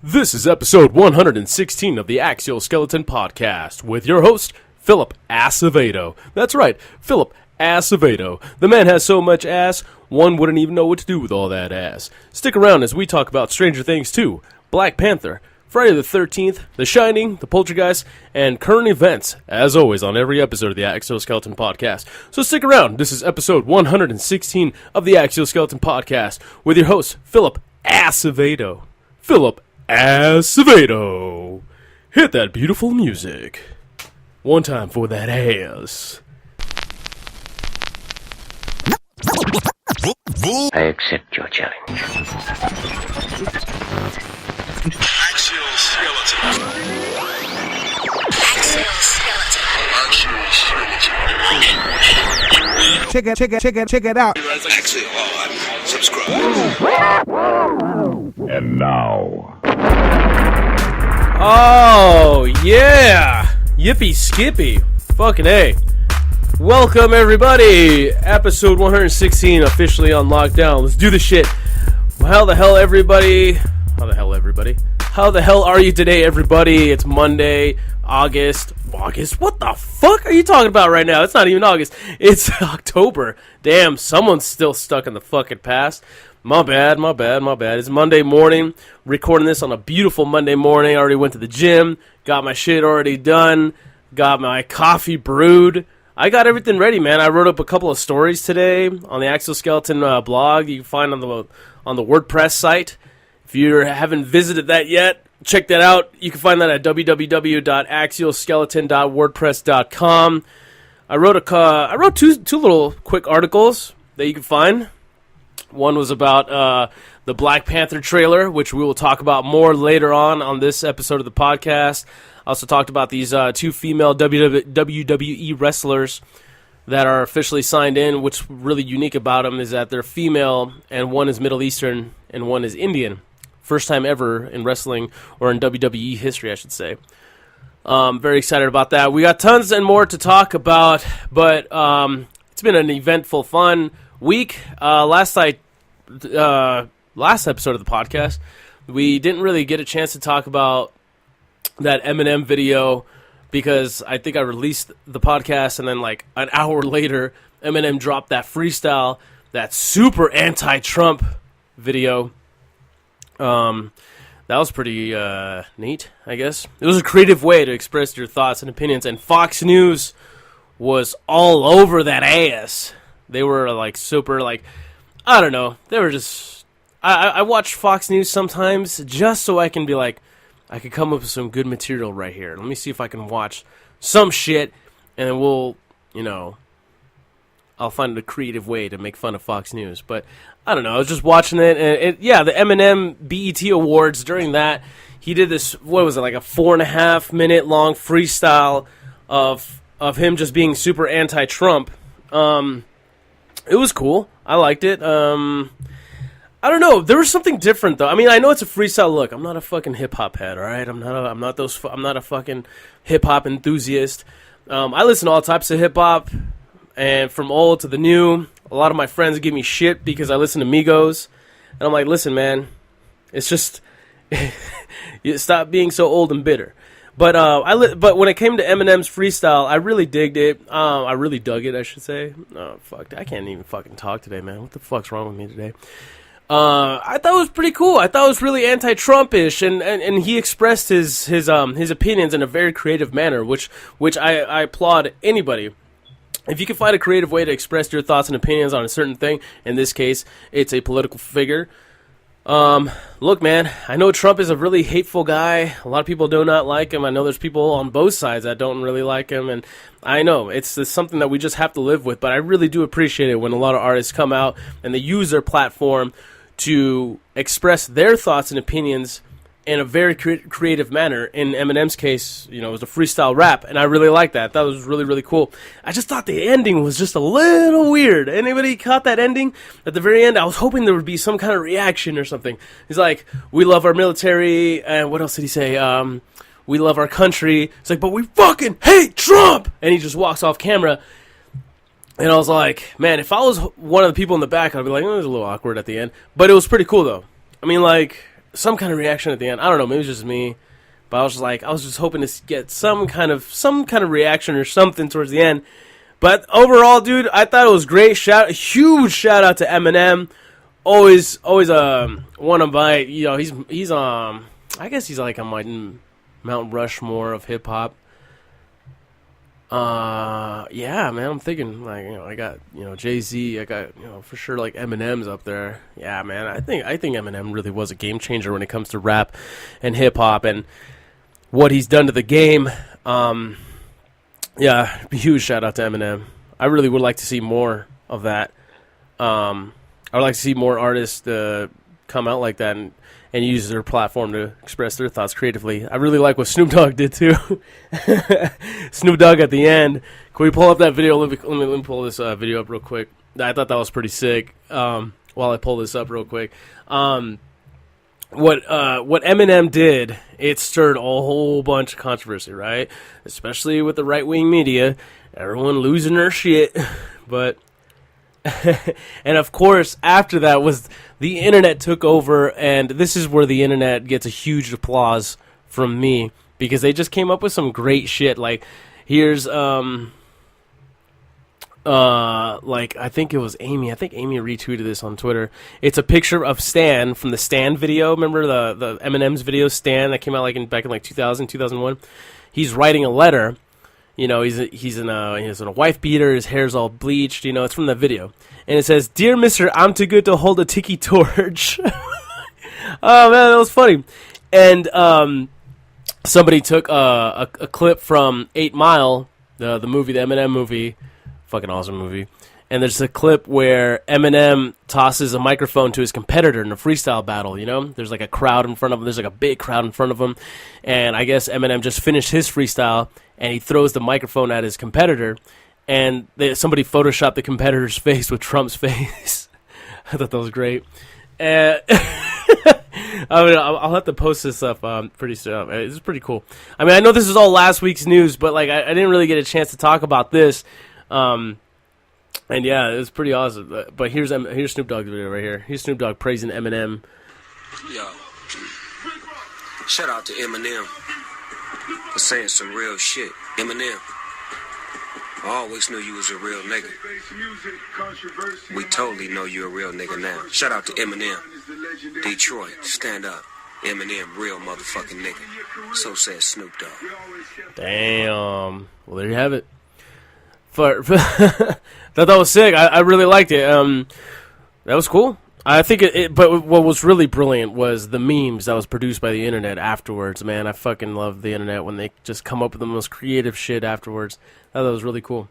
This is episode 116 of the Axial Skeleton Podcast with your host, Philip Acevedo. That's right, Philip Acevedo. The man has so much ass, one wouldn't even know what to do with all that ass. Stick around as we talk about Stranger Things 2, Black Panther, Friday the 13th, The Shining, The Poltergeist, and current events, as always, on every episode of the Axial Skeleton Podcast. So stick around. This is episode 116 of the Axial Skeleton Podcast with your host, Philip Acevedo. Philip Acevedo. Hit that beautiful music. One time for that ass. I accept your challenge. Axial Skeleton. Axial Skeleton. Check it out. Axial, subscribe. And now, Oh, yeah. Yippee skippy. Fucking A. Welcome, everybody. Episode 116 officially on lockdown. Let's do this shit. How the hell, everybody? How the hell are you today, everybody? It's Monday, August. What the fuck are you talking about right now? It's not even August. It's October. Damn, someone's still stuck in the fucking past. My bad. It's Monday morning. Recording this on a beautiful Monday morning. I already went to the gym. Got my shit already done. Got my coffee brewed. I got everything ready, man. I wrote up a couple of stories today on the Axial Skeleton blog. You can find on the WordPress site. If you haven't visited that yet, check that out. You can find that at www.axialskeleton.wordpress.com. I wrote two little quick articles that you can find. One was about the Black Panther trailer, which we will talk about more later on this episode of the podcast. I also talked about these two female WWE wrestlers that are officially signed in. What's really unique about them is that they're female, and one is Middle Eastern and one is Indian. First time ever in wrestling, or in WWE history, I should say. Very excited about that. We got tons and more to talk about, but it's been an eventful, fun week. Last episode of the podcast, we didn't really get a chance to talk about that Eminem video because I think I released the podcast and then like an hour later, Eminem dropped that freestyle, that super anti-Trump video. That was pretty neat, I guess. It was a creative way to express your thoughts and opinions, and Fox News was all over that ass. They were like super, like, I don't know. They were just, I watch Fox News sometimes just so I can be like, I could come up with some good material right here. Let me see if I can watch some shit, and then we'll, I'll find a creative way to make fun of Fox News. But I don't know. I was just watching it, and the Eminem BET Awards. During that, he did this. What was it, like a 4.5 minute long freestyle of him just being super anti-Trump. It was cool. I liked it. I don't know. There was something different though. I mean, I know it's a freestyle. Look, I'm not a fucking hip hop head. All right, I'm not a fucking hip hop enthusiast. I listen to all types of hip hop, and from old to the new. A lot of my friends give me shit because I listen to Migos, and I'm like, listen, man, it's just you stop being so old and bitter. But but when it came to Eminem's freestyle, I really digged it. I really dug it, I should say. Oh fuck, I can't even fucking talk today, man. What the fuck's wrong with me today? I thought it was pretty cool. I thought it was really anti-Trumpish, and he expressed his opinions in a very creative manner, which I applaud anybody. If you can find a creative way to express your thoughts and opinions on a certain thing, in this case, it's a political figure. Look, man, I know Trump is a really hateful guy. A lot of people do not like him. I know there's people on both sides that don't really like him, and I know it's something that we just have to live with, but I really do appreciate it when a lot of artists come out and they use their platform to express their thoughts and opinions in a very creative manner. In Eminem's case, it was a freestyle rap, and I really liked that. That was really, really cool. I just thought the ending was just a little weird. Anybody caught that ending? At the very end, I was hoping there would be some kind of reaction or something. He's like, we love our military, and what else did he say? We love our country. It's like, but we fucking hate Trump! And he just walks off camera. And I was like, man, if I was one of the people in the back, I'd be like, it was a little awkward at the end. But it was pretty cool, though. I mean, like, some kind of reaction at the end. I don't know, maybe it was just me, but I was just hoping to get some kind of reaction or something towards the end. But overall, dude, I thought it was great. Huge shout out to Eminem. Always one of my, he's I guess he's like on my Mount Rushmore of hip hop. Yeah, man, I'm thinking like, I got, Jay-Z, I got, for sure like Eminem's up there. Yeah, man, I think Eminem really was a game changer when it comes to rap and hip hop and what he's done to the game. Yeah, huge shout out to Eminem. I really would like to see more of that. I would like to see more artists come out like that and use their platform to express their thoughts creatively. I really like what Snoop Dogg did too. Snoop Dogg at the end. Can we pull up that video? Let me pull this video up real quick. I thought that was pretty sick. While I pull this up real quick, what Eminem did, it stirred a whole bunch of controversy, right? Especially with the right-wing media, everyone losing their shit. But and of course, after that was the internet took over, and this is where the internet gets a huge applause from me because they just came up with some great shit. Like, here's like I think it was Amy. I think Amy retweeted this on Twitter. It's a picture of Stan from the Stan video. Remember the Eminem's video Stan that came out back in 2000, 2001? He's writing a letter. He's in a wife beater. His hair's all bleached. It's from the video, and it says, "Dear Mister, I'm too good to hold a tiki torch." Oh man, that was funny. And somebody took a clip from 8 Mile, the movie, the Eminem movie, fucking awesome movie. And there's a clip where Eminem tosses a microphone to his competitor in a freestyle battle, There's like a crowd in front of him. There's like a big crowd in front of him. And I guess Eminem just finished his freestyle, and he throws the microphone at his competitor. And somebody photoshopped the competitor's face with Trump's face. I thought that was great. And I'll have to post this up pretty soon. It's pretty cool. I mean, I know this is all last week's news, but like I didn't really get a chance to talk about this. And yeah, it was pretty awesome. But here's Snoop Dogg's video right here. Here's Snoop Dogg praising Eminem. Yo, shout out to Eminem for saying some real shit. Eminem, I always knew you was a real nigga. We totally know you're a real nigga now. Shout out to Eminem. Detroit, stand up. Eminem, real motherfucking nigga. So says Snoop Dogg. Damn. Well, there you have it. Thought that was sick. I really liked it. That was cool. I think but what was really brilliant was the memes that was produced by the internet afterwards, man. I fucking love the internet when they just come up with the most creative shit afterwards. I thought that was really cool.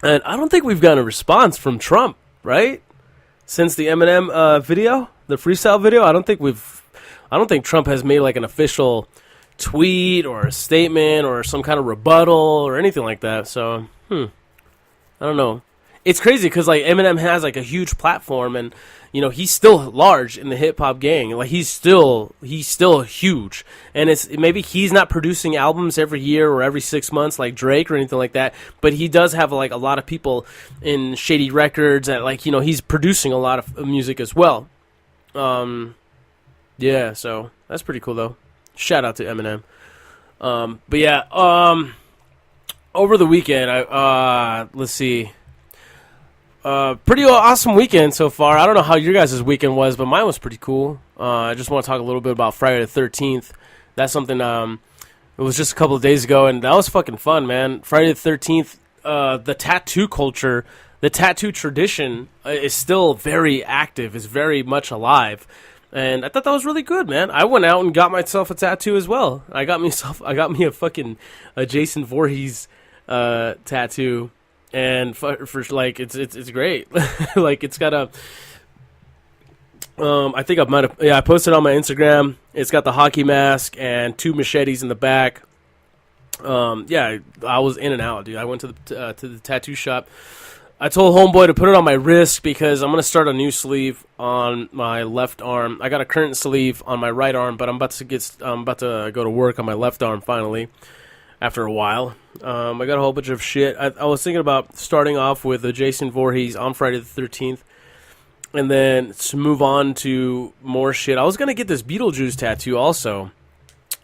And I don't think we've gotten a response from Trump, right? Since the Eminem video, the freestyle video, I don't think Trump has made like an official tweet or a statement or some kind of rebuttal or anything like that. So, I don't know. It's crazy because like Eminem has like a huge platform, and he's still large in the hip hop gang. Like he's still huge, and it's maybe he's not producing albums every year or every 6 months like Drake or anything like that. But he does have like a lot of people in Shady Records, and like he's producing a lot of music as well. Yeah, so that's pretty cool though. Shout out to Eminem. But yeah, over the weekend, let's see. Pretty awesome weekend so far. I don't know how your guys' weekend was, but mine was pretty cool. I just want to talk a little bit about Friday the 13th. That's something, it was just a couple of days ago, and that was fucking fun, man. Friday the 13th, the tattoo culture, the tattoo tradition is still very active, is very much alive. And I thought that was really good, man. I went out and got myself a tattoo as well. I got me a fucking Jason Voorhees tattoo. And for like it's great. Like it's got a I think I posted on my Instagram. It's got the hockey mask and 2 machetes in the back. Yeah, I was in and out, dude. I went to the tattoo shop. I told homeboy to put it on my wrist because I'm gonna start a new sleeve on my left arm. I got a current sleeve on my right arm, but I'm about to go to work on my left arm finally. After a while, I got a whole bunch of shit. I was thinking about starting off with the Jason Voorhees on Friday the 13th. and then to move on to more shit. I was gonna get this Beetlejuice tattoo also,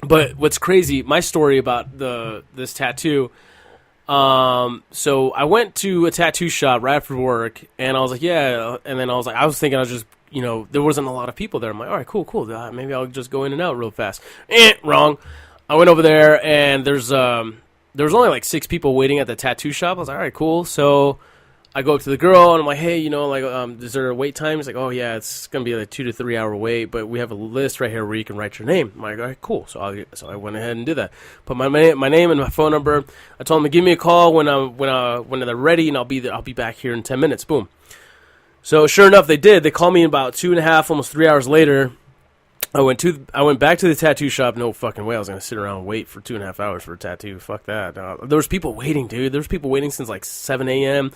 but what's crazy? My story about this tattoo. So I went to a tattoo shop right after work, and I was like, yeah. And then I was thinking I was just, there wasn't a lot of people there. I'm like, all right, cool. Maybe I'll just go in and out real fast. Wrong. I went over there, and there was only like 6 people waiting at the tattoo shop. I was like, all right, cool. So I go up to the girl, and I'm like, hey, is there a wait time? He's like, oh, yeah, it's going to be like a 2 to 3 hour wait, but we have a list right here where you can write your name. I'm like, all right, cool. So I went ahead and did that. Put my name and my phone number. I told them to give me a call when they're ready, and I'll be back here in 10 minutes. Boom. So sure enough, they did. They called me about 2.5, almost 3 hours later. I went back to the tattoo shop. No fucking way I was going to sit around and wait for 2.5 hours for a tattoo. Fuck that. There was people waiting, dude. There was people waiting since like 7 a.m.,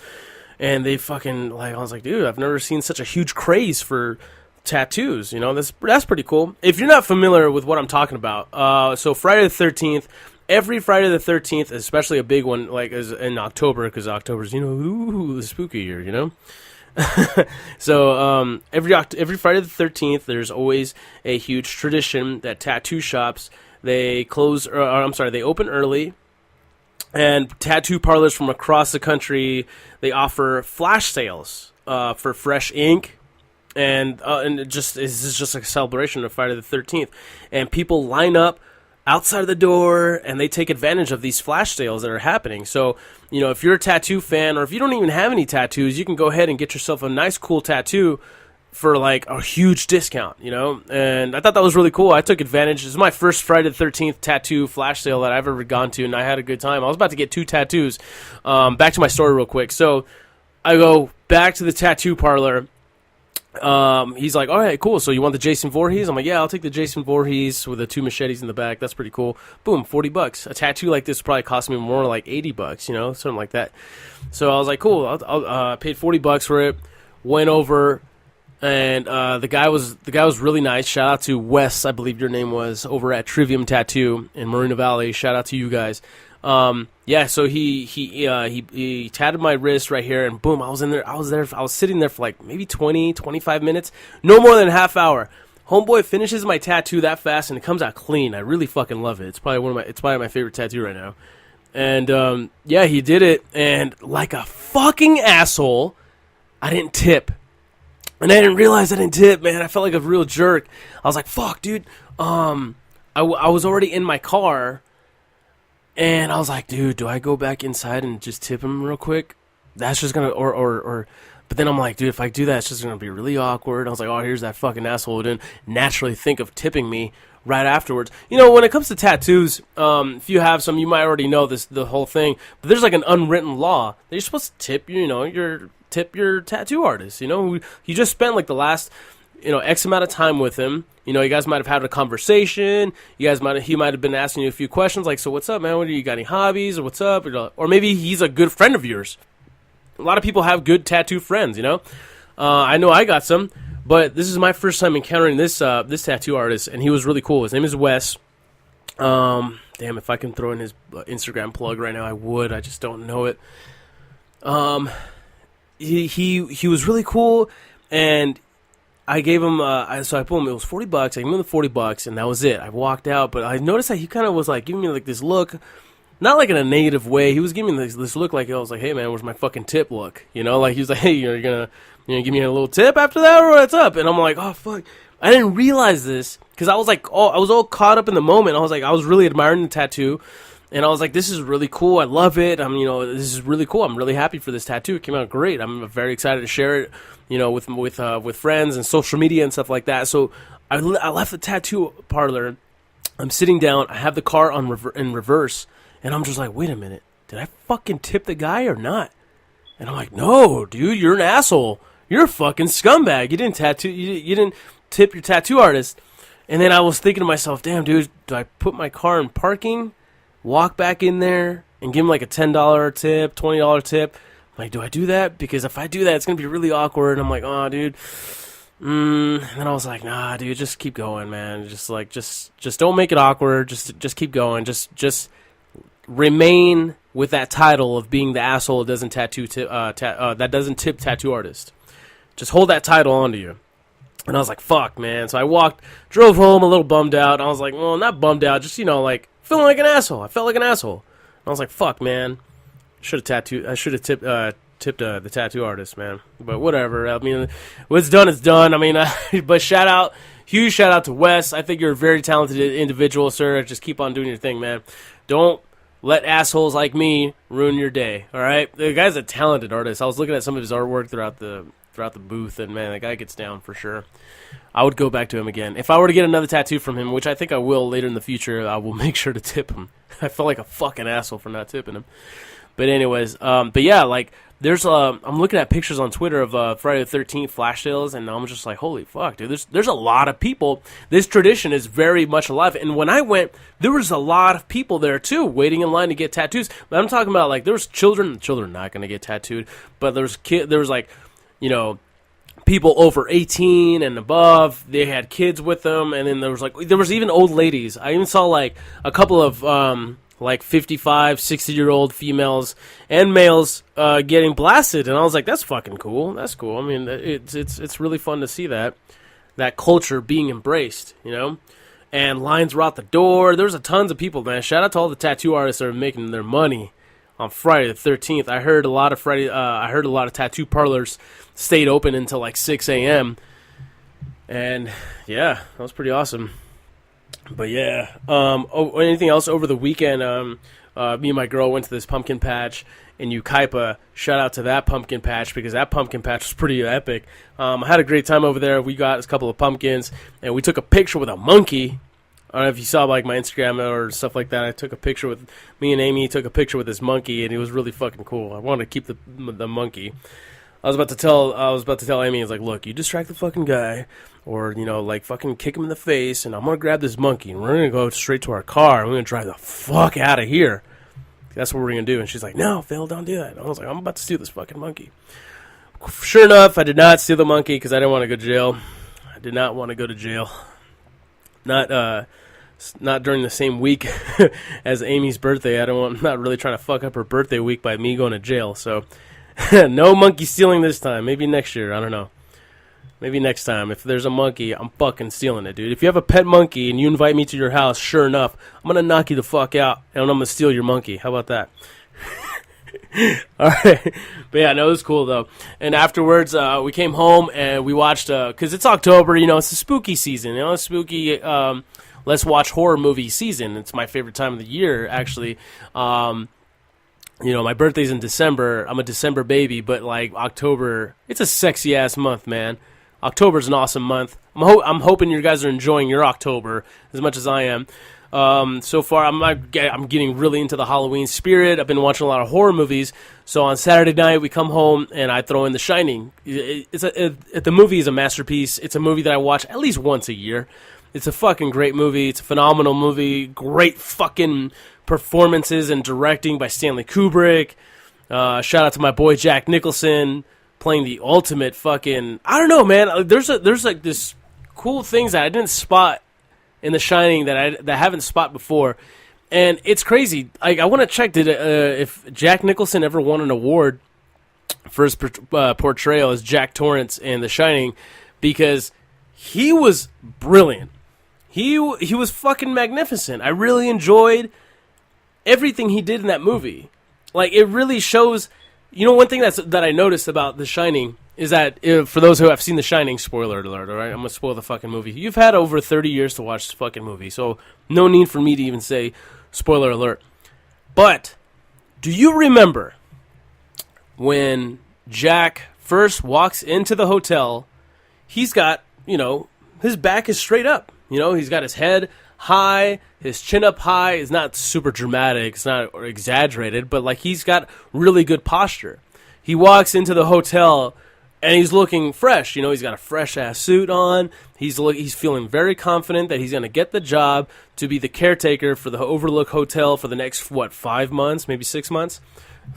and they fucking, I was like, dude, I've never seen such a huge craze for tattoos. That's pretty cool. If you're not familiar with what I'm talking about, so Friday the 13th, every Friday the 13th, especially a big one, like is in October, because October's, the spooky year, So every Friday the 13th, there's always a huge tradition that tattoo shops, they open early. And tattoo parlors from across the country, they offer flash sales for fresh ink, and this is just like a celebration of Friday the 13th. And people line up outside of the door, and they take advantage of these flash sales that are happening. So, if you're a tattoo fan, or if you don't even have any tattoos, you can go ahead and get yourself a nice, cool tattoo for like a huge discount, and I thought that was really cool. I took advantage. This is my first Friday the 13th tattoo flash sale that I've ever gone to, and I had a good time. I was about to get 2 tattoos. Back to my story real quick. So I go back to the tattoo parlor. He's like, all right, cool. So you want the Jason Voorhees? I'm like, yeah, I'll take the Jason Voorhees with the 2 machetes in the back. That's pretty cool. Boom, $40. A tattoo like this probably cost me more like $80, something like that. So I was like, cool. I paid $40 for it. Went over. And the guy was really nice. Shout out to Wes, I believe your name was, over at Trivium Tattoo in Marina Valley. Shout out to you guys. So he tatted my wrist right here, and boom, I was sitting there for like maybe 20, 25 minutes, no more than a half hour. Homeboy finishes my tattoo that fast, and it comes out clean. I really fucking love it. It's probably my favorite tattoo right now. And he did it, and like a fucking asshole, I didn't tip. And I didn't realize I didn't tip, man. I felt like a real jerk. I was like, fuck, dude. I was already in my car, and I was like, dude, do I go back inside and just tip him real quick? That's just going to, but then I'm like, dude, if I do that, it's just going to be really awkward. I was like, oh, here's that fucking asshole who didn't naturally think of tipping me right afterwards. When it comes to tattoos, if you have some, you might already know the whole thing, but there's like an unwritten law that you're supposed to tip, your tattoo artist, you just spent like the last, X amount of time with him. You guys might have had a conversation. He might have been asking you a few questions like, so what's up, man? You got any hobbies, or what's up? Or maybe he's a good friend of yours. A lot of people have good tattoo friends, I know I got some, but this is my first time encountering this tattoo artist, and he was really cool. His name is Wes. Damn, if I can throw in his Instagram plug right now, I would. I just don't know it. He was really cool, and I gave him, so I told him it was $40. I gave him the $40, and that was it. I walked out, but I noticed that he kind of was like giving me like this look, not like in a negative way. He was giving me this look like I was like, hey man, where's my fucking tip look? Like he was like, hey, you're gonna give me a little tip after that, or what's up? And I'm like, oh fuck, I didn't realize this because I was like, I was all caught up in the moment. I was really admiring the tattoo. And I was like, this is really cool. I love it. This is really cool. I'm really happy for this tattoo. It came out great. I'm very excited to share it, with friends and social media and stuff like that. So I left the tattoo parlor. I'm sitting down. I have the car in reverse, and I'm just like, wait a minute. Did I fucking tip the guy or not? And I'm like, no, dude, you're an asshole. You're a fucking scumbag. You didn't tip your tattoo artist. And then I was thinking to myself, damn, dude, do I put my car in parking, walk back in there, and give him like a $10 tip, $20 tip? I'm like, do I do that? Because if I do that, it's going to be really awkward. And I'm like, oh, dude. And then I was like, nah, dude, just keep going, man. Just don't make it awkward. Just keep going. Just remain with that title of being the asshole that doesn't tip tattoo artist. Just hold that title onto you. And I was like, fuck, man. So I drove home a little bummed out. I was like, well, not bummed out, just, like, feeling like an asshole. I felt like an asshole. I was like, fuck, man. I should have tipped the tattoo artist, man. But whatever. I mean, what's done is done. I mean, but huge shout out to Wes. I think you're a very talented individual, sir. Just keep on doing your thing, man. Don't let assholes like me ruin your day, all right? The guy's a talented artist. I was looking at some of his artwork throughout the booth, and, man, the guy gets down for sure. I would go back to him again. If I were to get another tattoo from him, which I think I will later in the future, I will make sure to tip him. I felt like a fucking asshole for not tipping him. But anyways, but yeah, like, there's I'm looking at pictures on Twitter of Friday the 13th flash sales, and I'm just like, holy fuck, dude, there's a lot of people. This tradition is very much alive, and when I went, there was a lot of people there too, waiting in line to get tattoos. But I'm talking about, like, there was children not going to get tattooed, but there was like, people over 18 and above. They had kids with them, and then there was even old ladies. I even saw like a couple of like 55, 60-year-old females and males getting blasted, and I was like, that's fucking cool. That's cool. I mean, it's really fun to see that culture being embraced, And lines were out the door. There's tons of people, man. Shout out to all the tattoo artists that are making their money on Friday the 13th. I heard a lot of tattoo parlors stayed open until like 6 a.m. And yeah, that was pretty awesome. But yeah, anything else over the weekend? Me and my girl went to this pumpkin patch in Ukaipa. Shout out to that pumpkin patch, because that pumpkin patch was pretty epic. I had a great time over there. We got a couple of pumpkins, and we took a picture with a monkey. I don't know if you saw like my Instagram or stuff like that. I took a picture with me and Amy. Took a picture with this monkey, and it was really fucking cool. I wanted to keep the monkey. I was about to tell Amy, I was like, look, you distract the fucking guy, or like fucking kick him in the face, and I'm gonna grab this monkey, and we're gonna go straight to our car, and we're gonna drive the fuck out of here. That's what we're gonna do. And she's like, no, Phill, don't do that. And I was like, I'm about to steal this fucking monkey. Sure enough, I did not steal the monkey because I didn't want to go to jail. I did not want to go to jail. Not during the same week as Amy's birthday. I'm not really trying to fuck up her birthday week by me going to jail. So no monkey stealing this time. Maybe next year. I don't know. Maybe next time. If there's a monkey, I'm fucking stealing it, dude. If you have a pet monkey and you invite me to your house, sure enough, I'm going to knock you the fuck out, and I'm going to steal your monkey. How about that? All right. But yeah, no, it was cool, though. And afterwards, we came home and we watched, because it's October, it's the spooky season. Spooky, let's watch horror movie season. It's my favorite time of the year, actually. My birthday's in December. I'm a December baby, but like October, it's a sexy ass month, man. October's an awesome month. I'm hoping you guys are enjoying your October as much as I am. So far, I'm getting really into the Halloween spirit. I've been watching a lot of horror movies. So on Saturday night, we come home and I throw in The Shining. The movie is a masterpiece. It's a movie that I watch at least once a year. It's a fucking great movie. It's a phenomenal movie. Great fucking performances and directing by Stanley Kubrick. Shout out to my boy Jack Nicholson playing the ultimate fucking... I don't know, man. There's like this cool things that I didn't spot in The Shining that I haven't spot before, and it's crazy. I want to check if Jack Nicholson ever won an award for his portrayal as Jack Torrance in The Shining, because he was brilliant. He was fucking magnificent. I really enjoyed everything he did in that movie. Like, it really shows. One thing that I noticed about The Shining is that, for those who have seen The Shining, spoiler alert, all right? I'm going to spoil the fucking movie. You've had over 30 years to watch this fucking movie, so no need for me to even say spoiler alert. But, do you remember when Jack first walks into the hotel, he's got, his back is straight up. He's got his head high, his chin up high. It's not super dramatic, it's not exaggerated, but like he's got really good posture. He walks into the hotel and he's looking fresh. He's got a fresh ass suit on. He's feeling very confident that he's going to get the job to be the caretaker for the Overlook Hotel for the next 5 months, maybe 6 months.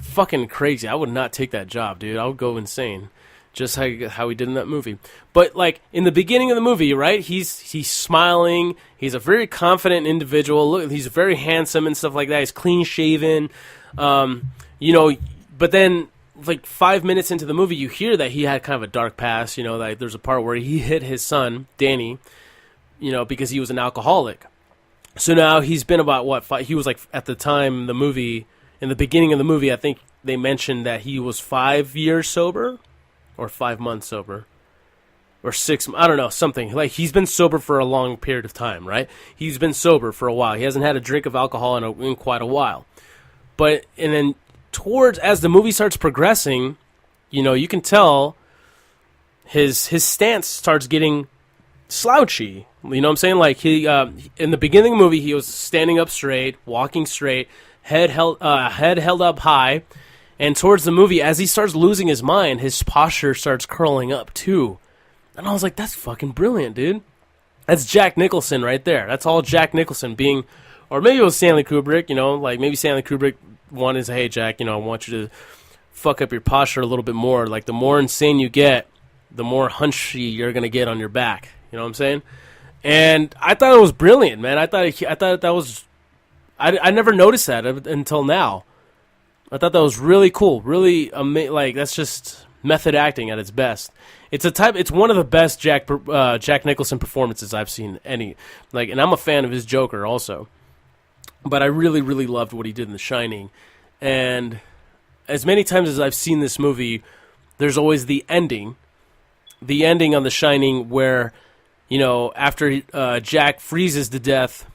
Fucking crazy. I would not take that job, dude. I would go insane. Just how he did in that movie. But like in the beginning of the movie, right? He's smiling. He's a very confident individual. Look, he's very handsome and stuff like that. He's clean shaven. But then like 5 minutes into the movie, you hear that he had kind of a dark past. You know, like there's a part where he hit his son, Danny, you know, because he was an alcoholic. So now he's been about, he was like, at the time, the movie, in the beginning of the movie, I think they mentioned that he was 5 years sober, or 5 months sober, or 6, I don't know, something. Like, he's been sober for a long period of time, right? He's been sober for a while. He hasn't had a drink of alcohol in quite a while. But, and then as the movie starts progressing, you know, you can tell his stance starts getting slouchy. You know what I'm saying? Like, he in the beginning of the movie, he was standing up straight, walking straight, head held up high, and towards the movie, as he starts losing his mind, his posture starts curling up too. And I was like, that's fucking brilliant, dude. That's Jack Nicholson right there. That's all Jack Nicholson being, or maybe it was Stanley Kubrick, you know, like maybe Stanley Kubrick wanted to say, hey, Jack, you know, I want you to fuck up your posture a little bit more. Like, the more insane you get, the more hunchy you're going to get on your back. You know what I'm saying? And I thought it was brilliant, man. I thought that was, I never noticed that until now. I thought that was really cool, really like that's just method acting at its best. It's one of the best Jack Nicholson performances I've seen and I'm a fan of his Joker also. But I really, really loved what he did in The Shining. And as many times as I've seen this movie, there's always the ending on The Shining where, you know, after Jack freezes to death,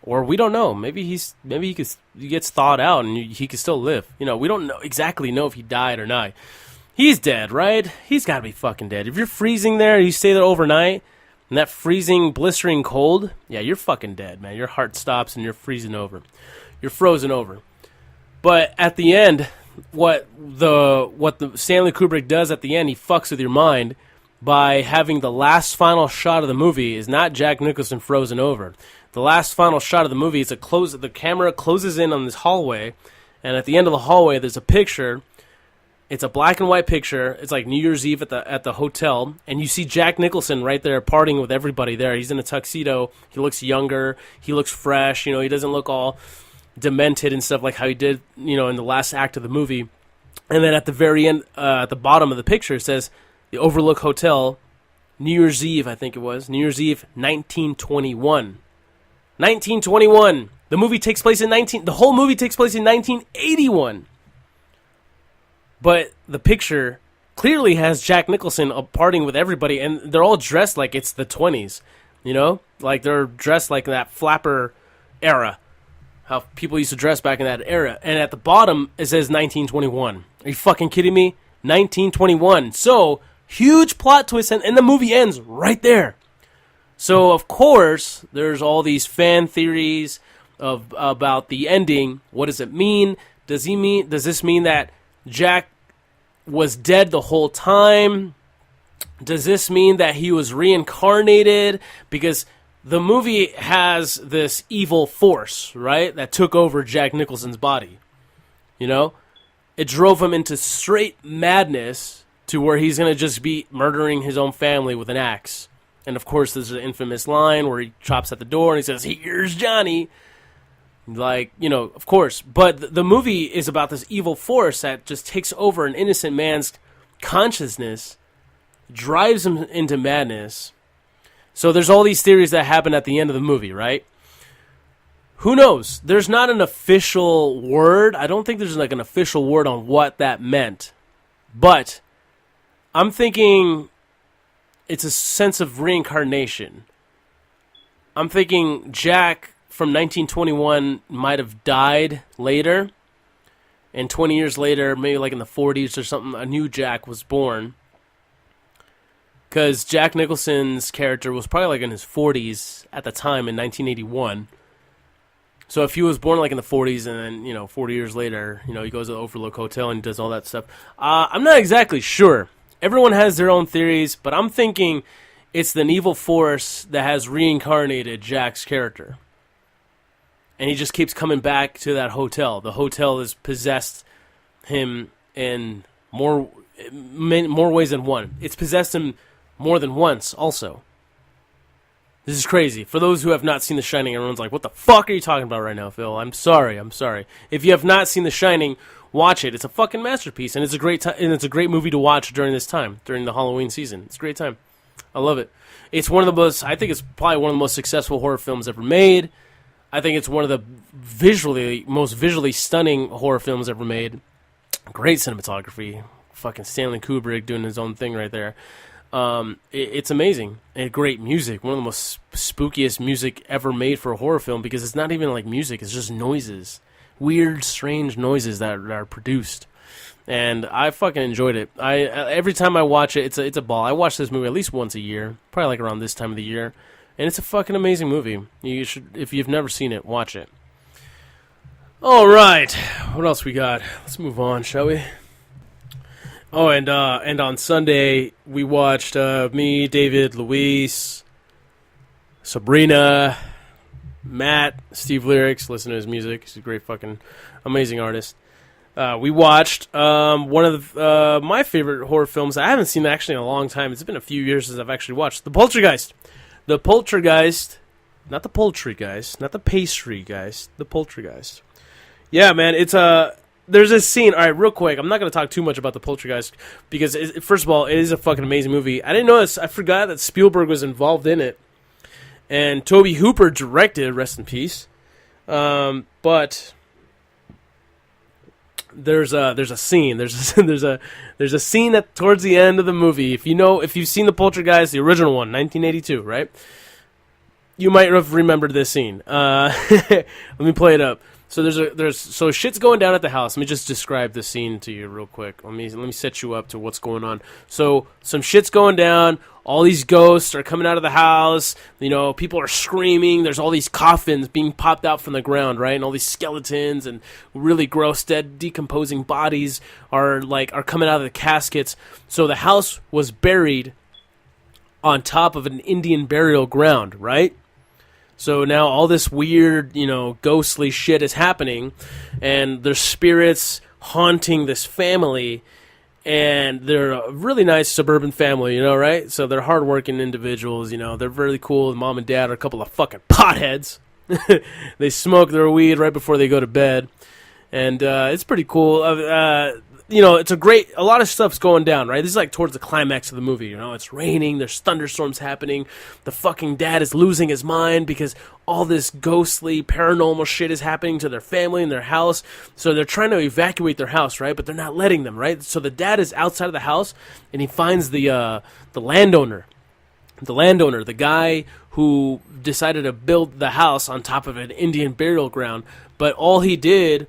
or we don't know, maybe he gets thawed out and he could still live. You know, we don't exactly know if he died or not. He's dead, right? He's got to be fucking dead. If you're freezing there, you stay there overnight, and that freezing, blistering cold, yeah, you're fucking dead, man. Your heart stops and you're freezing over. You're frozen over. But at the end, what the Stanley Kubrick does at the end, he fucks with your mind by having the last final shot of the movie is not Jack Nicholson frozen over. The last final shot of the movie is the camera closes in on this hallway, and at the end of the hallway there's a picture. It's a black and white picture. It's like New Year's Eve at the hotel, and you see Jack Nicholson right there partying with everybody there. He's in a tuxedo. He looks younger. He looks fresh. You know, he doesn't look all demented and stuff like how he did, you know, in the last act of the movie. And then at the very end, at the bottom of the picture, it says the Overlook Hotel, New Year's Eve, I think it was. New Year's Eve, 1921. 1921. The movie takes place the whole movie takes place in 1981. But the picture clearly has Jack Nicholson partying with everybody, and they're all dressed like it's the 20s, you know? Like, they're dressed like that flapper era, how people used to dress back in that era. And at the bottom, it says 1921. Are you fucking kidding me? 1921. So, huge plot twist, and the movie ends right there. So, of course, there's all these fan theories about the ending. What does it mean? Does this mean that Jack was dead the whole time? Does this mean that he was reincarnated? Because the movie has this evil force, right, that took over Jack Nicholson's body. You know? It drove him into straight madness to where he's going to just be murdering his own family with an axe. And, of course, there's an infamous line where he chops at the door and he says, "Here's Johnny." Like, you know, of course. But the movie is about this evil force that just takes over an innocent man's consciousness, drives him into madness. So there's all these theories that happen at the end of the movie, right? Who knows? There's not an official word. I don't think there's like an official word on what that meant. But I'm thinking it's a sense of reincarnation. I'm thinking Jack from 1921 might have died later, and 20 years later, maybe like in the 40s or something, a new Jack was born. Because Jack Nicholson's character was probably like in his 40s at the time in 1981. So if he was born like in the 40s and then, you know, 40 years later, you know, he goes to the Overlook Hotel and he does all that stuff. I'm not exactly sure. Everyone has their own theories, but I'm thinking it's an evil force that has reincarnated Jack's character. And he just keeps coming back to that hotel. The hotel has possessed him in more ways than one. It's possessed him more than once also. This is crazy. For those who have not seen The Shining, everyone's like, what the fuck are you talking about right now, Phil? I'm sorry. If you have not seen The Shining, watch it. It's a fucking masterpiece, and it's a great time, and it's a great movie to watch during this time, during the Halloween season. It's a great time. I love it. It's one of the most, I think it's probably one of the most successful horror films ever made. I think it's one of the most visually stunning horror films ever made. Great cinematography. Fucking Stanley Kubrick doing his own thing right there. It's amazing. And great music. One of the most spookiest music ever made for a horror film, because it's not even like music. It's just noises. Weird, strange noises that are produced. And I fucking enjoyed it. Every time I watch it, it's a ball. I watch this movie at least once a year, probably like around this time of the year, and it's a fucking amazing movie. You should, if you've never seen it, watch it. All right, what else we got? Let's move on, shall we? Oh, and on Sunday we watched me, David, Luis, Sabrina, Matt, Steve Lyrics. Listen to his music. He's a great fucking amazing artist. We watched one of my favorite horror films. I haven't seen it actually in a long time. It's been a few years since I've actually watched The Poltergeist. The Poltergeist, not the poultry geist, not the pastry geist, the Poltergeist. Yeah, man, there's this scene. All right, real quick. I'm not going to talk too much about The Poltergeist because, first of all, it is a fucking amazing movie. I didn't know this. I forgot that Spielberg was involved in it. And Tobe Hooper directed, rest in peace. But there's a scene. There's a scene at towards the end of the movie. If you've seen The Poltergeist, the original one, 1982, right? You might have remembered this scene. Let me play it up. So shit's going down at the house. Let me just describe the scene to you real quick. Let me set you up to what's going on. So some shit's going down. All these ghosts are coming out of the house. You know, people are screaming. There's all these coffins being popped out from the ground, right? And all these skeletons and really gross, dead, decomposing bodies are coming out of the caskets. So the house was buried on top of an Indian burial ground, right? So now all this weird, ghostly shit is happening, and there's spirits haunting this family, and they're a really nice suburban family, right? So they're hardworking individuals, they're really cool. Mom and dad are a couple of fucking potheads. They smoke their weed right before they go to bed, and it's pretty cool. It's a lot of stuff's going down, right? This is like towards the climax of the movie, it's raining, there's thunderstorms happening, the fucking dad is losing his mind because all this ghostly, paranormal shit is happening to their family and their house, so they're trying to evacuate their house, right? But they're not letting them, right? So the dad is outside of the house, and he finds the landowner. The guy who decided to build the house on top of an Indian burial ground, but all he didn't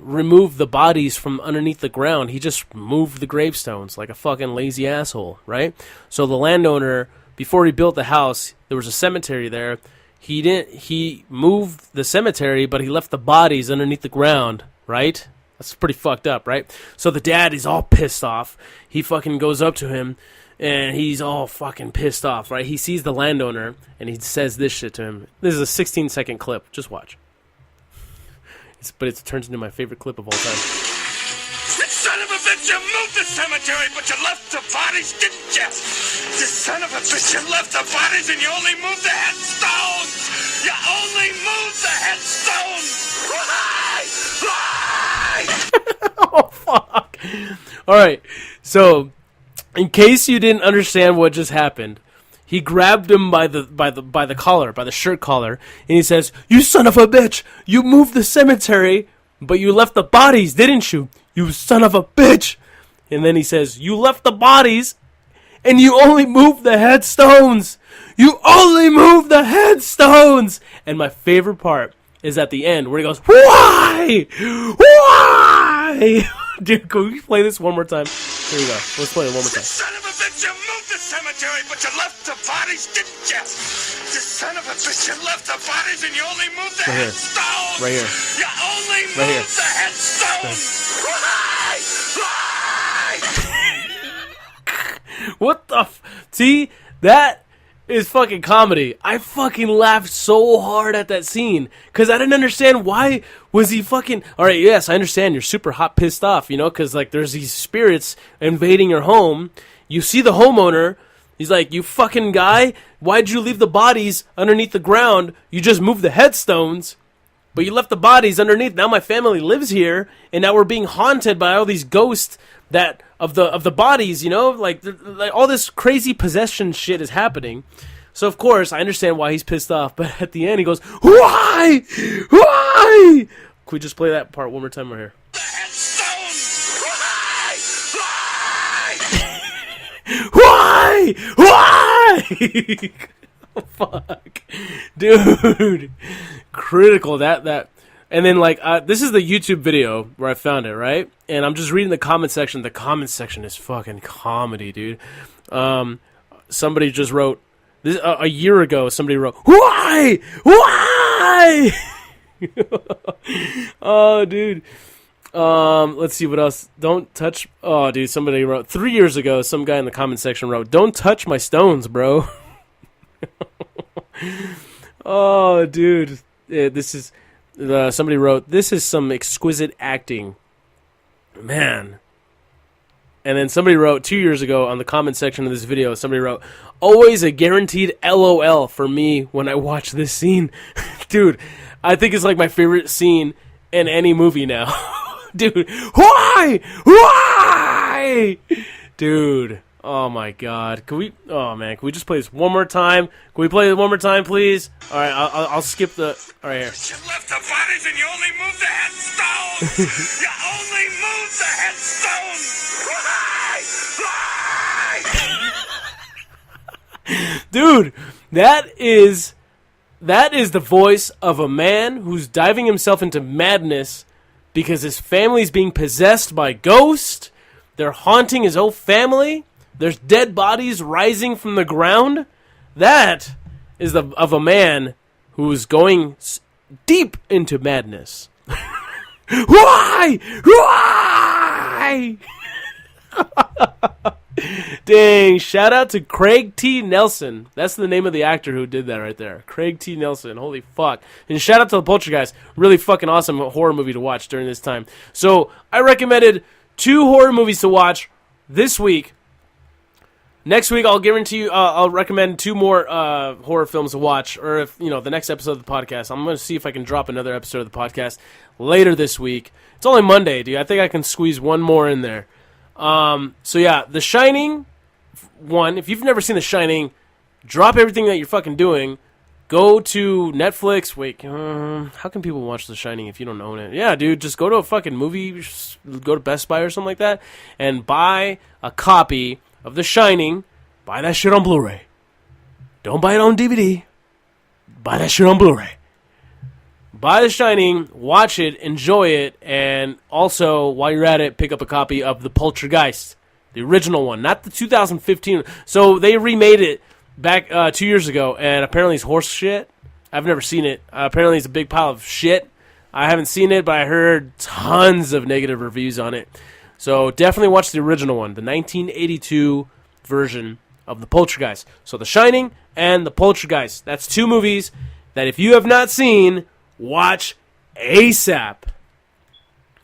remove the bodies from underneath the ground. He just moved the gravestones like a fucking lazy asshole, right? So the landowner, before he built the house, there was a cemetery there. He moved the cemetery, but he left the bodies underneath the ground, right? That's pretty fucked up, right? So the dad is all pissed off. He fucking goes up to him, and he's all fucking pissed off, right? He sees the landowner, and he says this shit to him. This is a 16-second clip. Just watch. But it turns into my favorite clip of all time. You son of a bitch, you moved the cemetery, but you left the bodies, didn't you? You son of a bitch, you left the bodies and you only moved the headstones! You only moved the headstones! Lie! Oh, fuck. Alright, so, in case you didn't understand what just happened, he grabbed him by the collar, by the shirt collar, and he says, "You son of a bitch! You moved the cemetery, but you left the bodies, didn't you? You son of a bitch!" And then he says, "You left the bodies, and you only moved the headstones! You only moved the headstones!" And my favorite part is at the end, where he goes, "Why? Why?" Dude, can we play this one more time? Here we go. Let's play it one more time. Son of a bitch, you moved the cemetery, but you left the bodies, didn't you? You son of a bitch, you left the bodies and you only moved the headstones! Right here. You only moved the headstones! Lie! What the See? That is fucking comedy. I fucking laughed so hard at that scene because I didn't understand why was he fucking... Alright, yes, I understand you're super hot pissed off, because there's these spirits invading your home. You see the homeowner, he's like, "You fucking guy, why'd you leave the bodies underneath the ground? You just moved the headstones." but you left the bodies underneath. Now my family lives here, and now we're being haunted by all these ghosts that of the bodies, you know, like all this crazy possession shit is happening. So of course I understand why he's pissed off, but at the end he goes, "Why? Why?" Can we just play that part one more time right here? The headstones! Why? Why? Why? Oh, fuck, dude, critical that. And then, like, this is the YouTube video where I found it, right? And I'm just reading the comment section. The comment section is fucking comedy, dude. Somebody just wrote, this a year ago, somebody wrote, "Why? Why?" Oh, dude. Let's see what else. Don't touch... Oh, dude, somebody wrote... 3 years ago, some guy in the comment section wrote, "Don't touch my stones, bro." Oh, dude. Yeah, this is... somebody wrote, "This is some exquisite acting." Man. And then somebody wrote 2 years ago on the comment section of this video, somebody wrote, "Always a guaranteed LOL for me when I watch this scene." Dude, I think it's like my favorite scene in any movie now. Dude, why? Why? Dude, oh my god. Can we just play this one more time? Can we play it one more time, please? Alright, I'll skip the... Alright, here. You left the bodies and you only moved the headstones! You only moved the headstones! Why? Dude, that is the voice of a man who's diving himself into madness because his family's being possessed by ghosts. They're haunting his whole family. There's dead bodies rising from the ground. That is of a man who's going deep into madness. Why? Why? Dang, shout out to Craig T. Nelson. That's the name of the actor who did that right there. Craig T. Nelson. Holy fuck. And shout out to the Poltergeist. Really fucking awesome horror movie to watch during this time. So, I recommended 2 horror movies to watch this week. Next week, I'll guarantee you, I'll recommend 2 more horror films to watch. Or if, the next episode of the podcast. I'm going to see if I can drop another episode of the podcast later this week. It's only Monday, dude. I think I can squeeze one more in there. So yeah, The Shining, one, if you've never seen The Shining, drop everything that you're fucking doing, go to Netflix, wait, how can people watch The Shining if you don't own it? Yeah, dude, just go to a fucking movie, go to Best Buy or something like that, and buy a copy of The Shining, buy that shit on Blu-ray. Don't buy it on DVD, buy that shit on Blu-ray. Buy The Shining, watch it, enjoy it, and also, while you're at it, pick up a copy of The Poltergeist. The original one, not the 2015. So, they remade it back 2 years ago, and apparently it's horse shit. I've never seen it. Apparently it's a big pile of shit. I haven't seen it, but I heard tons of negative reviews on it. So, definitely watch the original one, the 1982 version of The Poltergeist. So, The Shining and The Poltergeist. That's 2 movies that if you have not seen... watch ASAP.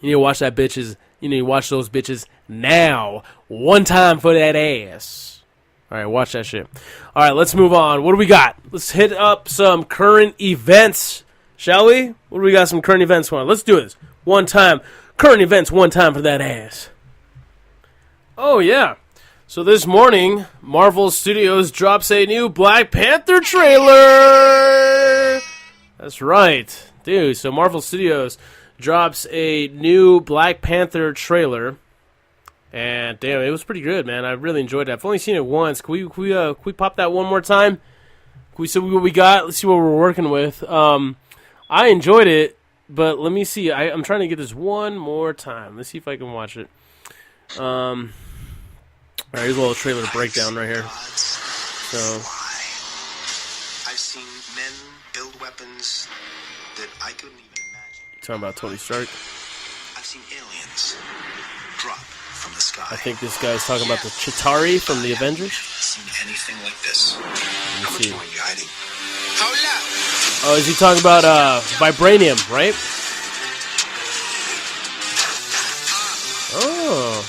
You need to watch that bitches. You need to watch those bitches now. One time for that ass. Alright, watch that shit. Alright, let's move on. What do we got? Let's hit up some current events. Shall we? What do we got some current events for? Let's do this. One time. Current events, one time for that ass. Oh, yeah. So this morning, Marvel Studios drops a new Black Panther trailer. That's right, dude. So Marvel Studios drops a new Black Panther trailer, and damn, it was pretty good, man. I really enjoyed it. I've only seen it once. Can we pop that one more time? Can we see what we got? Let's see what we're working with. I enjoyed it, but let me see. I'm trying to get this one more time. Let's see if I can watch it. All right, here's a little trailer breakdown right here. So. I've seen men build weapons that I couldn't even imagine. Talking about Tony Stark. I've seen aliens drop from the sky. I think this guy's talking about the Chitauri from the Avengers. Seen anything like this? How much more are you hiding? Oh, is he talking about vibranium, right? Oh.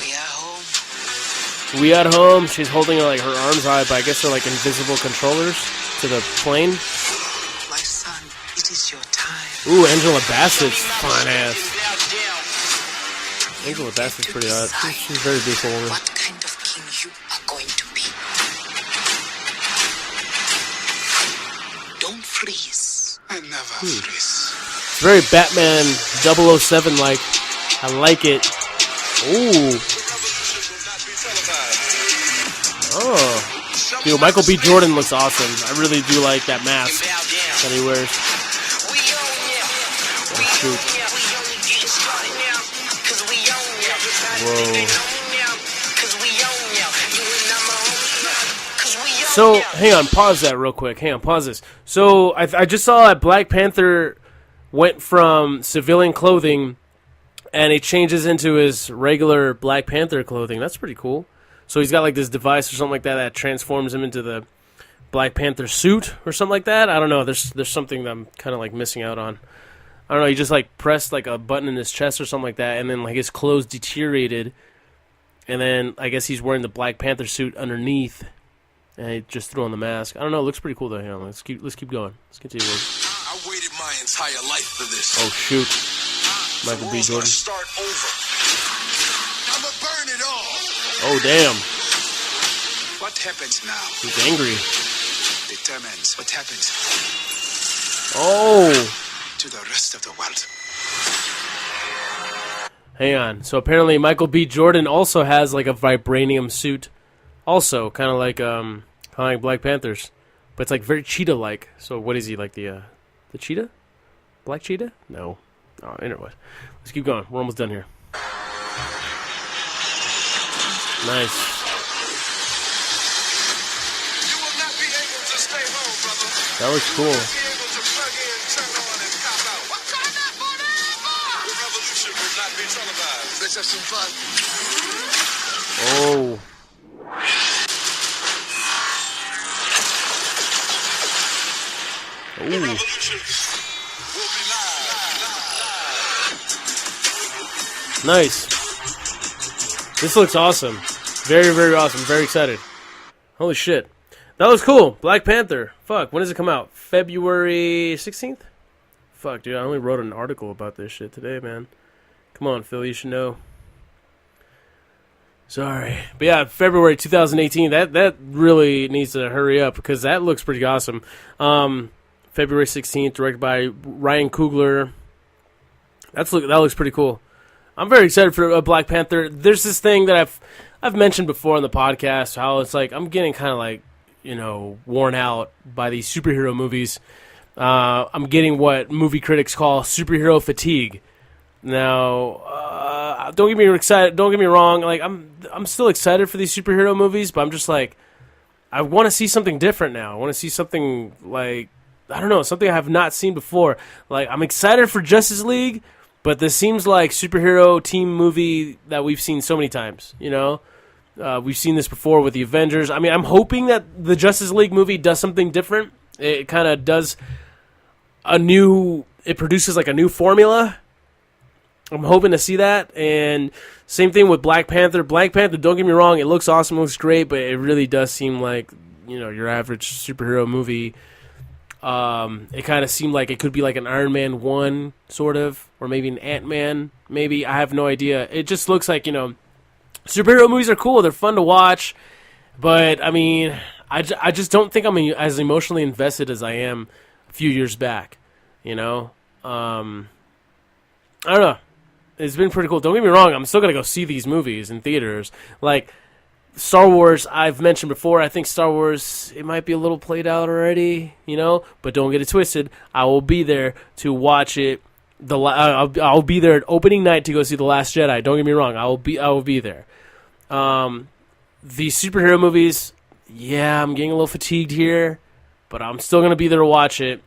We at home. She's holding like her arms high, but I guess they're like invisible controllers to the plane. My son, it is your time. Ooh, Angela Bassett's fine ass. Angela Bassett's pretty hot. She's a very beautiful woman. What kind of king you are going to be? Don't freeze. I never freeze. It's very Batman 007 like. I like it. Ooh. Oh. Dude, Michael B. Jordan looks awesome. I really do like that mask that he wears. Oh, shoot. Whoa. So, hang on, pause that real quick. Hang on, pause this. So, I just saw that Black Panther went from civilian clothing and he changes into his regular Black Panther clothing. That's pretty cool. So he's got like this device or something like that transforms him into the Black Panther suit or something like that. I don't know. There's something that I'm kind of like missing out on. I don't know. He just like pressed like a button in his chest or something like that, and then like his clothes deteriorated, and then I guess he's wearing the Black Panther suit underneath, and he just threw on the mask. I don't know. It looks pretty cool though. Hang on, let's keep going. Let's continue. I waited my entire life for this. Oh shoot, Michael B. Jordan. Start over. I'ma burn it all. Oh damn. What happens now He's angry. determines what happens Oh. to the rest of the world. Hang on. So apparently Michael B. Jordan also has like a vibranium suit. Also, kind of like Black Panther's. But it's like very cheetah-like. So what is he, like the cheetah? Black cheetah? No. Oh, anyway. Let's keep going. We're almost done here. Nice. You will not be able to stay home, brother. That looks cool. Be able to plug in, turn on, and cop out. What kind of forever? The revolution will not be televised. Let's have some fun. Oh. The revolution will be live. Nice. This looks awesome. Very, very awesome. Very excited. Holy shit. That was cool. Black Panther. Fuck. When does it come out? February 16th? Fuck, dude. I only wrote an article about this shit today, man. Come on, Phil. You should know. Sorry. But yeah, February 2018. That really needs to hurry up because that looks pretty awesome. February 16th, directed by Ryan Coogler. That looks pretty cool. I'm very excited for Black Panther. There's this thing that I've mentioned before on the podcast, how it's like I'm getting kind of like, worn out by these superhero movies. I'm getting what movie critics call superhero fatigue. Now, don't get me excited. Don't get me wrong. Like I'm still excited for these superhero movies, but I'm just like, I want to see something different now. I want to see something like, I don't know, something I have not seen before. Like I'm excited for Justice League. But this seems like superhero team movie that we've seen so many times, We've seen this before with the Avengers. I mean, I'm hoping that the Justice League movie does something different. It kind of does it produces like a new formula. I'm hoping to see that. And same thing with Black Panther. Black Panther, don't get me wrong, it looks awesome, it looks great, but it really does seem like, your average superhero movie. It kind of seemed like it could be like an Iron Man 1, sort of, or maybe an Ant-Man, maybe. I have no idea. It just looks like, superhero movies are cool. They're fun to watch. But, I mean, I just don't think I'm as emotionally invested as I am a few years back, I don't know. It's been pretty cool. Don't get me wrong. I'm still going to go see these movies in theaters. Like, Star Wars, I've mentioned before, I think Star Wars, it might be a little played out already, but don't get it twisted. I will be there to watch it. I'll be there at opening night to go see The Last Jedi. Don't get me wrong. I will be there. The superhero movies, yeah, I'm getting a little fatigued here, but I'm still going to be there to watch it.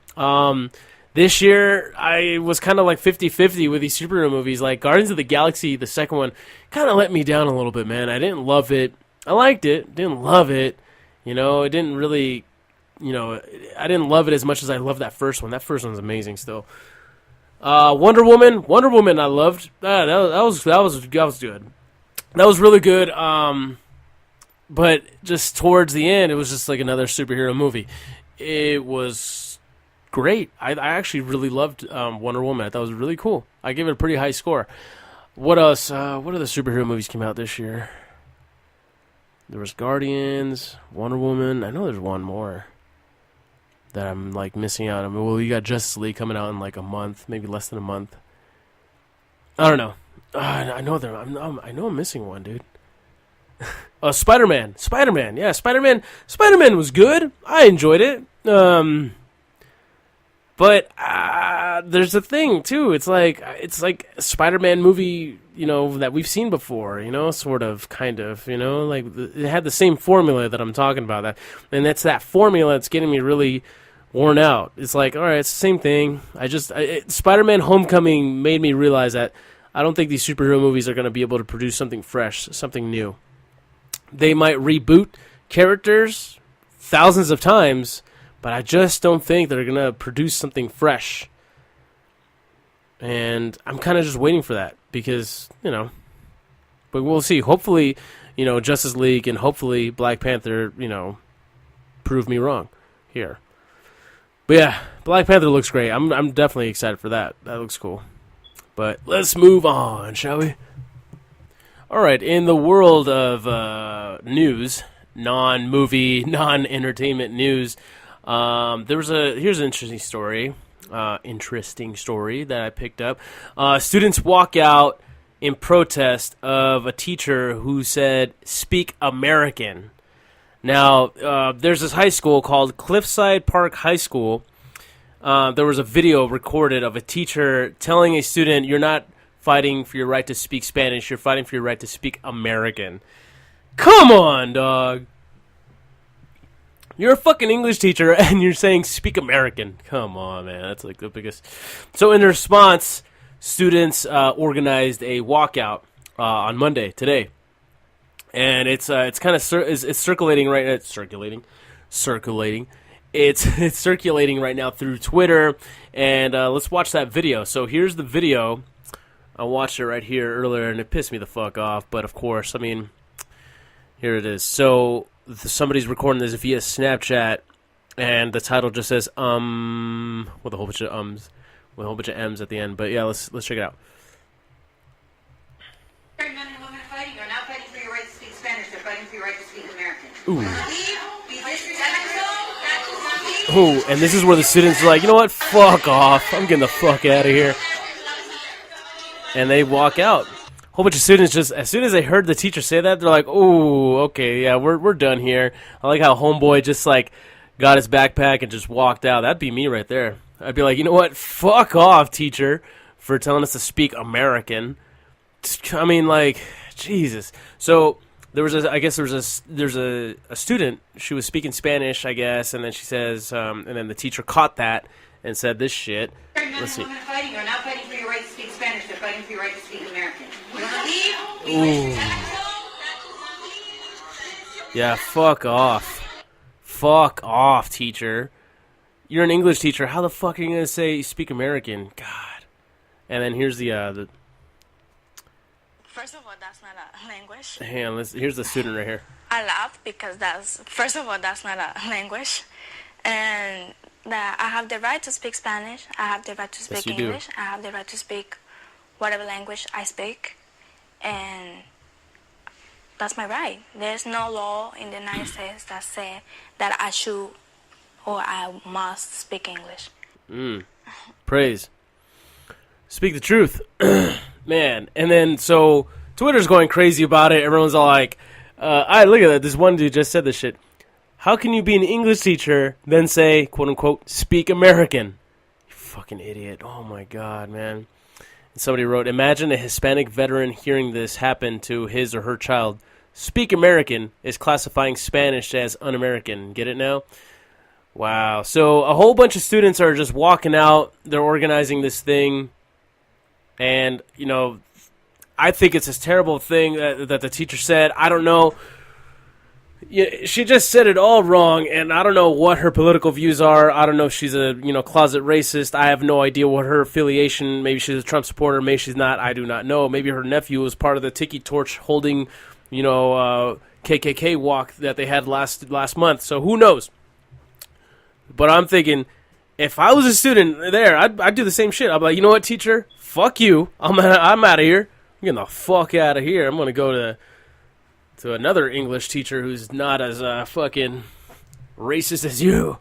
This year, I was kind of like 50-50 with these superhero movies. Like Guardians of the Galaxy, the second one, kind of let me down a little bit, man. I didn't love it. I liked it. Didn't love it. It didn't really, I didn't love it as much as I loved that first one. That first one's amazing still. Wonder Woman, I loved. That was good. That was really good. But just towards the end, it was just like another superhero movie. It was great. I actually really loved Wonder Woman. I thought it was really cool. I gave it a pretty high score. What else? What other superhero movies came out this year? There was Guardians, Wonder Woman. I know there's one more that I'm like missing out on. Well, you got Justice League coming out in like a month, maybe less than a month. I don't know. I know I'm missing one, dude. Spider-Man. Yeah, Spider-Man was good. I enjoyed it. But there's a thing too. It's like a Spider-Man movie, that we've seen before. Sort of, kind of. Like it had the same formula that I'm talking about. And that's that formula that's getting me really worn out. It's like, all right, it's the same thing. Spider-Man: Homecoming made me realize that I don't think these superhero movies are going to be able to produce something fresh, something new. They might reboot characters thousands of times, but I just don't think they're going to produce something fresh. And I'm kind of just waiting for that because, but we'll see. Hopefully, Justice League and hopefully Black Panther, prove me wrong here. But yeah, Black Panther looks great. I'm definitely excited for that. That looks cool. But let's move on, shall we? All right, in the world of news, non-movie, non-entertainment news, here's an interesting story. That I picked up. Students walk out in protest of a teacher who said, "Speak American." Now, there's this high school called Cliffside Park High School. There was a video recorded of a teacher telling a student, "You're not fighting for your right to speak Spanish, you're fighting for your right to speak American." Come on, dog. You're a fucking English teacher and you're saying speak American. Come on, man. That's like the biggest. So in response, students organized a walkout on Monday, today. And it's kind of it's circulating right now. It's circulating. It's circulating right now through Twitter. And let's watch that video. So here's the video. I watched it right here earlier, and it pissed me the fuck off. But, of course, here it is. So somebody's recording this via Snapchat, and the title just says, with a whole bunch of ums, with a whole bunch of M's at the end. But, yeah, let's check it out. Men and women are fighting. You're not fighting for your right to speak Spanish. They're fighting for your right to speak American. Ooh. Ooh, and this is where the students are like, you know what? Fuck off. I'm getting the fuck out of here. And they walk out. A whole bunch of students just, as soon as they heard the teacher say that, they're like, "Oh, okay, yeah, we're done here." I like how homeboy just like got his backpack and just walked out. That'd be me right there. I'd be like, you know what? Fuck off, teacher, for telling us to speak American. Jesus. So there's a student. She was speaking Spanish, I guess, and then she says, and then the teacher caught that and said this shit. Let's see. Men and women are fighting. You're not fighting for your right to speak Spanish. They're fighting for your right to speak American. Ooh. Yeah, fuck off. Fuck off, teacher. You're an English teacher. How the fuck are you going to say speak American? God. And then here's the First of all, that's not a language. hang on, here's the student right here. I laugh because first of all, that's not a language. And that I have the right to speak Spanish. I have the right to speak English. I have the right to speak whatever language I speak. And that's my right. There's no law in the United States that says that I should or I must speak English. Praise. Speak the truth. Man. And then, so, Twitter's going crazy about it. Everyone's all like, look at that. This one dude just said this shit. How can you be an English teacher, then say, quote unquote, speak American? You fucking idiot. Oh my God, man. And somebody wrote, imagine a Hispanic veteran hearing this happen to his or her child. Speak American is classifying Spanish as un-American. Get it now? Wow. So a whole bunch of students are just walking out. They're organizing this thing. And, I think it's this terrible thing that the teacher said. I don't know. She just said it all wrong, and I don't know what her political views are. I don't know if she's a closet racist. I have no idea what her affiliation. Maybe she's a Trump supporter. Maybe she's not. I do not know. Maybe her nephew was part of the Tiki Torch holding, KKK walk that they had last month. So who knows? But I'm thinking, if I was a student there, I'd do the same shit. I'd be like, you know what, teacher? Fuck you. I'm out of here. I'm getting the fuck out of here. I'm going to go to another English teacher who's not as fucking racist as you.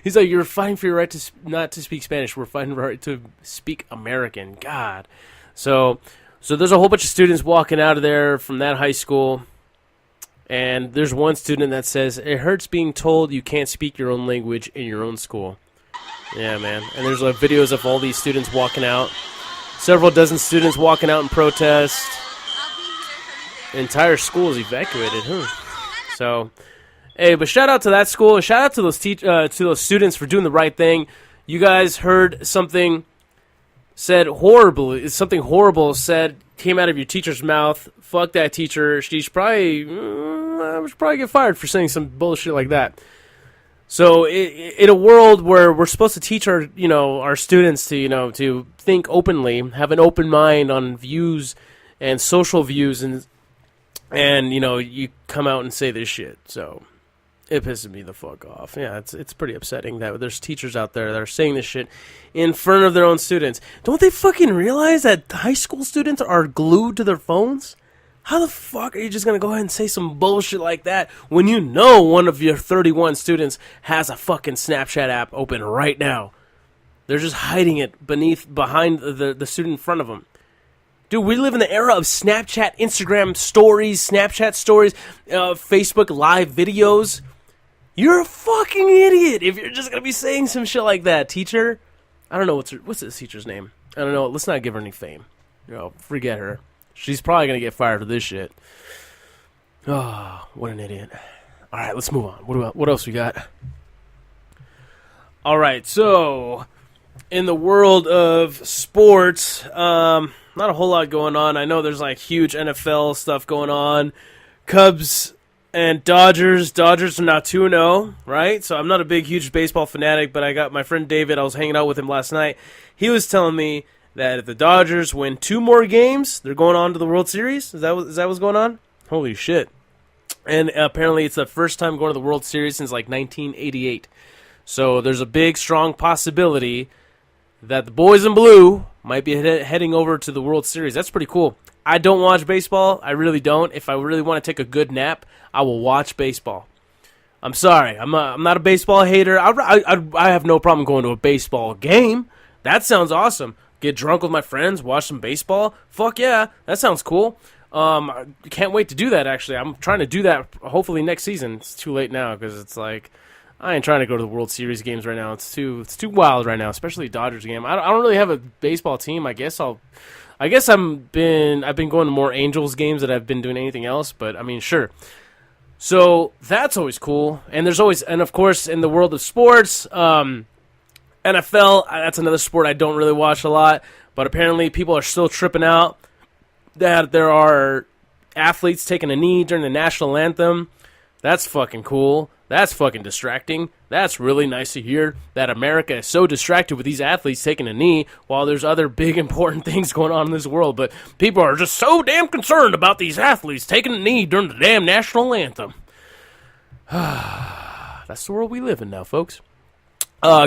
He's like, you're fighting for your right to not to speak Spanish. We're fighting for your right to speak American. God. So there's a whole bunch of students walking out of there from that high school. And there's one student that says, it hurts being told you can't speak your own language in your own school. Yeah, man. And there's like videos of all these students walking out. Several dozen students walking out in protest. The entire school is evacuated. So, hey, but shout out to that school. Shout out to those students for doing the right thing. You guys heard something horrible came out of your teacher's mouth. Fuck that teacher. She should probably get fired for saying some bullshit like that. So in a world where we're supposed to teach our students to think openly, have an open mind on views and social views, and you come out and say this shit. So it pisses me the fuck off. Yeah, it's pretty upsetting that there's teachers out there that are saying this shit in front of their own students. Don't they fucking realize that high school students are glued to their phones? How the fuck are you just going to go ahead and say some bullshit like that when you know one of your 31 students has a fucking Snapchat app open right now? They're just hiding it behind the student in front of them. Dude, we live in the era of Snapchat, Instagram stories, Facebook live videos. You're a fucking idiot if you're just going to be saying some shit like that, teacher. I don't know what's this teacher's name. I don't know. Let's not give her any fame. Forget her. She's probably going to get fired for this shit. Oh, what an idiot. All right, let's move on. What else we got? All right, so in the world of sports, not a whole lot going on. I know there's like huge NFL stuff going on. Cubs and Dodgers. Dodgers are now 2-0, right? So I'm not a huge baseball fanatic, but I got my friend David. I was hanging out with him last night. He was telling me that if the Dodgers win 2 more games, they're going on to the World Series. Is that what's going on? Holy shit. And apparently it's the first time going to the World Series since like 1988. So there's a big, strong possibility that the boys in blue might be heading over to the World Series. That's pretty cool. I don't watch baseball. I really don't. If I really want to take a good nap, I will watch baseball. I'm sorry. I'm not a baseball hater. I have no problem going to a baseball game. That sounds awesome. Get drunk with my friends, watch some baseball. Fuck yeah, that sounds cool. I can't wait to do that, actually. I'm trying to do that hopefully next season. It's too late now because it's like I ain't trying to go to the World Series games right now. It's too wild right now, especially Dodgers game. I don't really have a baseball team. I guess I've been going to more Angels games than I've been doing anything else, but I mean, sure. So that's always cool. And of course, in the world of sports, NFL, that's another sport I don't really watch a lot, but apparently people are still tripping out that there are athletes taking a knee during the national anthem. That's fucking cool. That's fucking distracting. That's really nice to hear that America is so distracted with these athletes taking a knee while there's other big important things going on in this world, but people are just so damn concerned about these athletes taking a knee during the damn national anthem. That's the world we live in now, folks.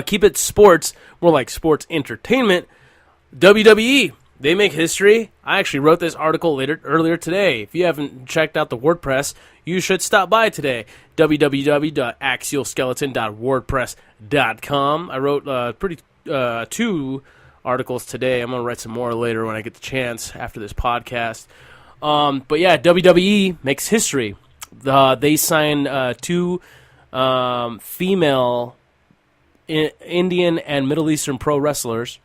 Keep it sports, more like sports entertainment. WWE, they make history. I actually wrote this article earlier today. If you haven't checked out the WordPress, you should stop by today. www.axialskeleton.wordpress.com. I wrote 2 articles today. I'm going to write some more later when I get the chance after this podcast. But yeah, WWE makes history. They signed 2 female Indian and Middle Eastern pro wrestlers.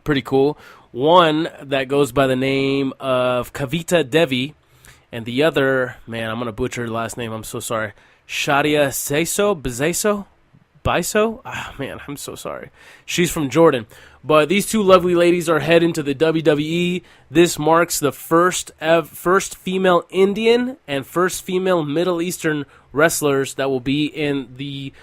Pretty cool. One that goes by the name of Kavita Devi, and the other, man, I'm going to butcher her last name. I'm so sorry. Shadia Biso? Ah, man, I'm so sorry. She's from Jordan. But these 2 lovely ladies are heading to the WWE. This marks the first female Indian and first female Middle Eastern wrestlers that will be in the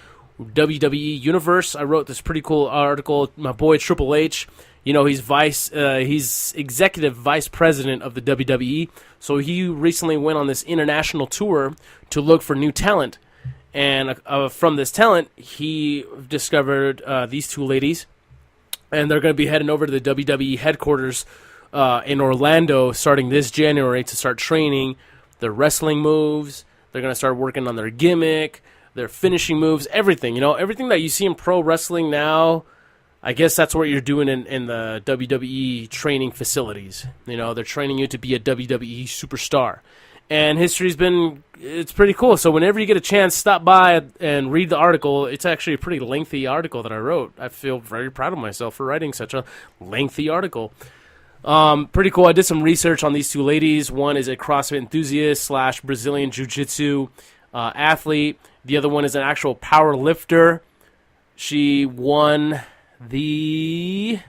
WWE universe. I wrote this pretty cool article. My boy Triple H, he's executive vice president of the WWE. So he recently went on this international tour to look for new talent. And from this talent, he discovered these two ladies, and they're going to be heading over to the WWE headquarters in Orlando starting this January to start training their wrestling moves. They're going to start working on their gimmick, their finishing moves, everything. You know, everything that you see in pro wrestling now, I guess that's what you're doing in the WWE training facilities. You know, they're training you to be a WWE superstar. And it's pretty cool. So whenever you get a chance, stop by and read the article. It's actually a pretty lengthy article that I wrote. I feel very proud of myself for writing such a lengthy article. Pretty cool. I did some research on these two ladies. One is a CrossFit enthusiast / Brazilian Jiu-Jitsu athlete. The other one is an actual power lifter. She won the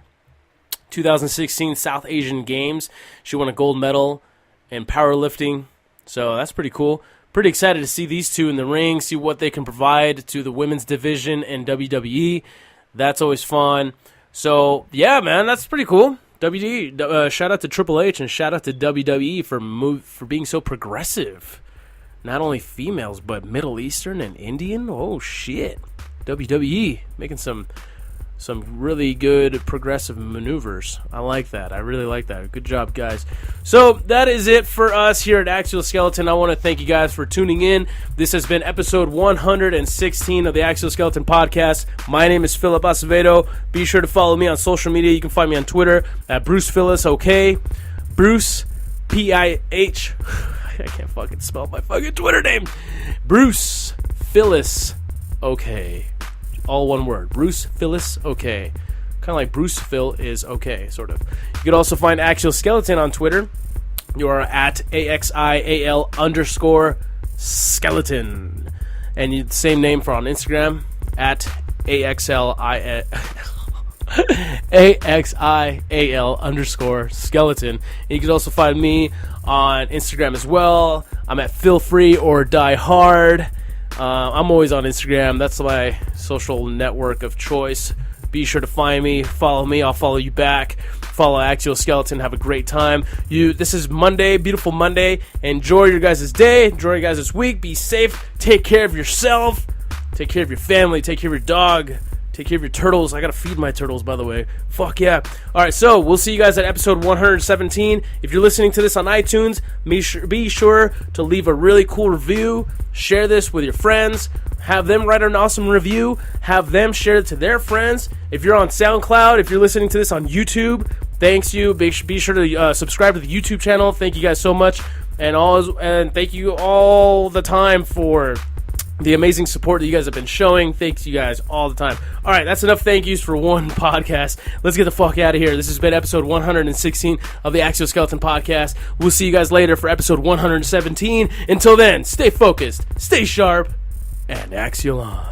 2016 South Asian Games. She won a gold medal in powerlifting. So that's pretty cool. Pretty excited to see these two in the ring, see what they can provide to the women's division in WWE. That's always fun. So, yeah, man, that's pretty cool. WWE, shout out to Triple H and shout out to WWE for being so progressive. Not only females, but Middle Eastern and Indian. Oh, shit. WWE making some really good progressive maneuvers. I like that. I really like that. Good job, guys. So that is it for us here at Axial Skeleton. I want to thank you guys for tuning in. This has been episode 116 of the Axial Skeleton podcast. My name is Philip Acevedo. Be sure to follow me on social media. You can find me on Twitter at Bruce Phyllis, okay? Bruce, P-I-H. I can't fucking spell my fucking Twitter name. Bruce Phyllis, okay. All one word. Bruce Phyllis, okay. Kind of like Bruce Phill is okay, sort of. You can also find Axial Skeleton on Twitter. You are at AXIAL_skeleton. And same name for on Instagram, at AXIAL_skeleton. And you can also find me on Instagram as well. I'm at Feel Free or Die Hard. I'm always on Instagram. That's my social network of choice. Be sure to find me, follow me. I'll follow you back. Follow Axial Skeleton. Have a great time. This is Monday, beautiful Monday. Enjoy your guys' day. Enjoy your guys' week. Be safe. Take care of yourself. Take care of your family. Take care of your dog. Take care of your turtles. I gotta feed my turtles, by the way. Fuck yeah. Alright, so we'll see you guys at episode 117. If you're listening to this on iTunes, be sure to leave a really cool review. Share this with your friends. Have them write an awesome review. Have them share it to their friends. If you're on SoundCloud, if you're listening to this on YouTube, thanks you. Be sure to subscribe to the YouTube channel. Thank you guys so much. And thank you all the time for the amazing support that you guys have been showing. Thanks you guys all the time. Alright, that's enough thank yous for one podcast. Let's get the fuck out of here. This has been episode 116 of the Axial Skeleton podcast. We'll see you guys later for episode 117. Until then, stay focused, stay sharp, and axial on.